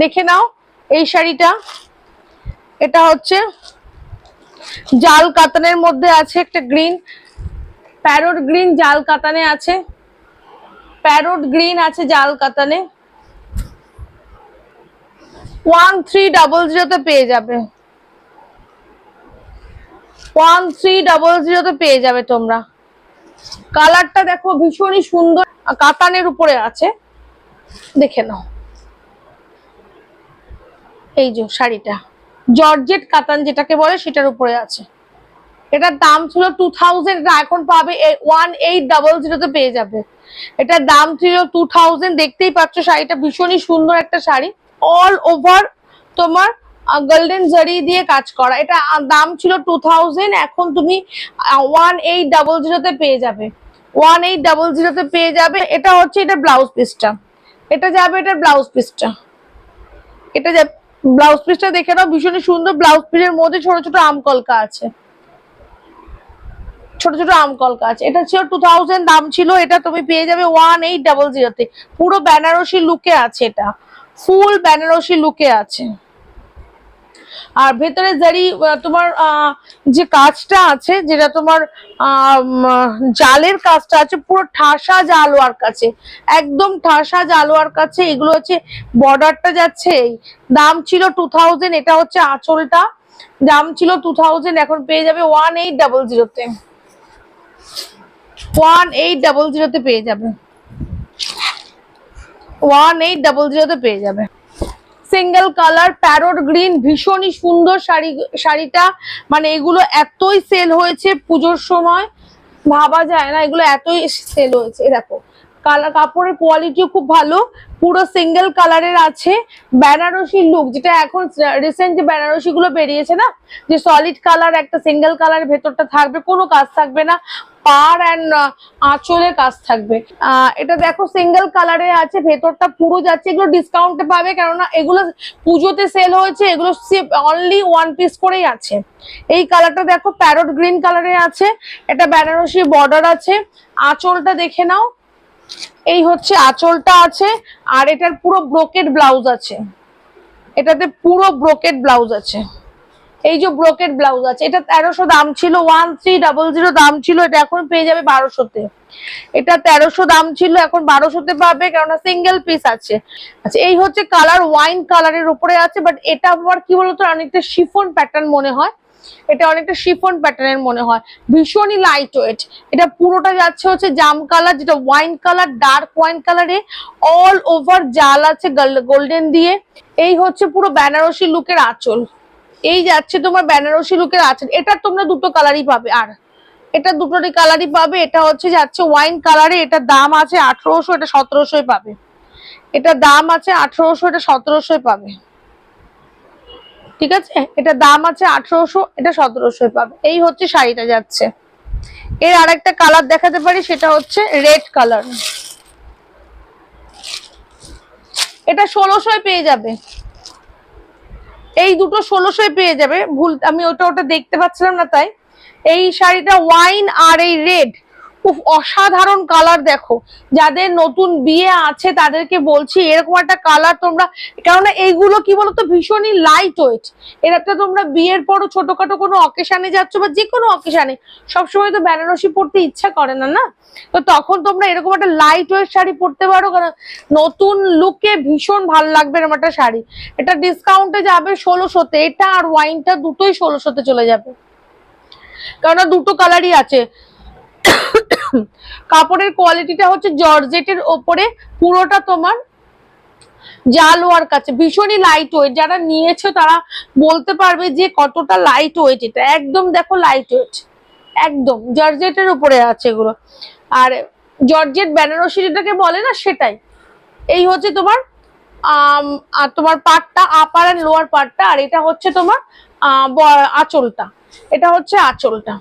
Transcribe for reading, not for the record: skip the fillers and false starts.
দেখে নাও এই শাড়িটা, এটা হচ্ছে জাল কাতানের মধ্যে আছে, একটা গ্রিন প্যারোট গ্রিন জাল কাতানে আছে, প্যারোট গ্রিন আছে জাল কাতানে। 1300 পেয়ে যাবে, 1300 পেয়ে যাবে তোমরা। কালারটা দেখো ভীষণই সুন্দর, কাতানের উপরে আছে, দেখে নাও। এই যে শাড়িটা জর্জেট কাতান যেটাকে বলে সেটার উপরে আছে। এটার দাম ছিল 2000, এটা এখন পাবে 1800 পেয়ে যাবে। এটার দাম ছিল 2000। দেখতেই পাচ্ছ শাড়িটা ভীষণই সুন্দর একটা শাড়ি, অল ওভার তোমার গোল্ডেন জারি দিয়ে কাজ করা। এটা দাম ছিল 2000, এখন তুমি 1800 পেয়ে যাবে, 1800 পেয়ে যাবে। এটা হচ্ছে এটা ব্লাউজ পিসটা, এটা যাবে এটার ব্লাউজ পিসটা, এটা যাবে ব্লাউজ পিসটা দেখে নাও, ভীষণই সুন্দর। ব্লাউজ পিসের মধ্যে ছোট ছোট আমকলকা আছে, ছোট ছোট আমকলকা আছে। এটা ছিল 2000 দাম ছিল, এটা তুমি পেয়ে যাবে 1800 পুরো বেনারসি লুকে আছে, এটা ফুল বেনারসি লুকে আছে। আর ভেতরে জারি তোমার যে কাজটা আছে, যেটা তোমার জালের কাজটা আছে, পুরো ঠাসা জাল ওয়ার্ক আছে, একদম ঠাসা জাল ওয়ার্ক আছে। এগুলো হচ্ছে বর্ডারটা যাচ্ছে। দাম ছিল 2000, এটা হচ্ছে আঁচলটা, দাম ছিল 2000, এখন পেয়ে যাবে 1800 1800 পেয়ে যাবে, 1800 পেয়ে যাবে। সিঙ্গেল কালার প্যারোট গ্রিন, ভীষণই সুন্দর শাড়িটা। মানে এগুলো এতই সেল হয়েছে পুজোর সময়, ভাবা যায় না, এগুলো এতই সেল হয়েছে। দেখো কালার, কাপড়ের কোয়ালিটিও খুব ভালো, পুরো সিঙ্গেল কালারের আছে। বেনারসি লুক, যেটা এখন রিসেন্ট যে বেনারসি গুলো বেরিয়েছে না, যে সলিড কালার একটা সিঙ্গেল কালার ভেতরটা থাকবে, কোনো কাজ থাকবে না, পার অ্যান্ড আঁচলের কাজ থাকবে। এটা দেখো সিঙ্গেল কালারে আছে, ভেতরটা পুরো যাচ্ছে। এগুলো ডিসকাউন্টে পাবে, কেননা এগুলো পুজোতে সেল হয়েছে, এগুলো অনলি ওয়ান পিস করেই আছে। এই কালারটা দেখো প্যারোট গ্রিন কালারে আছে, এটা বেনারসি বর্ডার আছে। আঁচলটা দেখে নাও, এই হচ্ছে আঁচলটা আছে, আর এটার পুরো ব্রোকেট ব্লাউজ আছে, এটাতে পুরো ব্রোকেট ব্লাউজ আছে, এই যে ব্রোকেট ব্লাউজ আছে। এটা 1300 দাম ছিল, 1300 দাম ছিল, এটা এখন পেয়ে যাবে 1200-তে। এটা 1300 দাম ছিল, এখন 1200-তে পাবে, কেননা সিঙ্গেল পিস আছে। আচ্ছা, এই হচ্ছে কালার ওয়াইন কালারের উপরে আছে, বাট এটা আবার কি বলতো অনেকটা শিফন প্যাটার্ন মনে হয়, এটা অনেকটা শিফন প্যাটার্নের মনে হয়, ভীষণই লাইট ওয়েট। এটা পুরোটা যাচ্ছে হচ্ছে জাম কালার, যেটা ওয়াইন কালার, ডার্ক ওয়াইন কালারে অল ওভার জাল আছে গোল্ডেন দিয়ে। এই হচ্ছে পুরো বেনারসি লুকের আঁচল, এই যাচ্ছে তোমার বেনারসি লুকের আছে। এটা তোমরা দুটো কালারই পাবে, আর এটা দুটোরই কালারই পাবে। এটা হচ্ছে যাচ্ছে ওয়াইন কালারে, এটা দাম আছে 1800, এটা 1700 পাবে। এটা দাম আছে 1800, এটা 1700 পাবে, ঠিক আছে? এটা দাম আছে 1800, এটা 1700 পাবে। এই হচ্ছে শাড়িটা যাচ্ছে। এর আরেকটা কালার দেখাতে পারি, সেটা হচ্ছে রেড কালার, এটা 1600 পেয়ে যাবে। এই দুটো 1600 পেয়ে যাবে, ভুল আমি ওটা দেখতে পাচ্ছিলাম না, তাই। এই শাড়িটা ওয়াইন আর এই রেড, খুব অসাধারণ কালার। দেখো যাদের নতুন বিয়ে আছে তাদেরকে বলছি, এরকম একটা কালার তোমরা, কেননা এইগুলো কি বলতো ভীষণই লাইট ওয়েট। এটা তোমরা বিয়ের পরও ছোটখাটো কোনো অকেশনে যাচ্ছ, বা যে কোনো অকেশনে, সবসময় তো বেনারসি পরতে ইচ্ছা করে না, না? তো তখন তোমরা এরকম একটা লাইট ওয়েট শাড়ি পরতে পারো, কারণ নতুন লুকে ভীষণ ভালো লাগবে এরকম একটা শাড়ি। এটা ডিসকাউন্টে যাবে 1600-তে, এটা আর ওয়াইনটা দুটোই 1600-তে চলে যাবে, কারণ দুটো কালারই আছে। কাপড়ের কোয়ালিটিটা হচ্ছে জর্জেটের ওপরে, পুরোটা তোমার জাল ওয়ার্ক আছে, ভীষণই লাইট ওয়েট। যারা নিয়েছে তারা বলতে পারবে যে কতটা লাইট ওয়েট। এটা একদম দেখো লাইট ওয়েট, একদম জর্জেটের উপরে আছে এগুলো। আর জর্জেট বেনারসি যেটাকে বলে না, সেটাই। এই হচ্ছে তোমার তোমার পাটটা, আপার এন্ড লোয়ার পাটটা, আর এটা হচ্ছে তোমার আঁচলটা, এটা হচ্ছে আঁচলটা।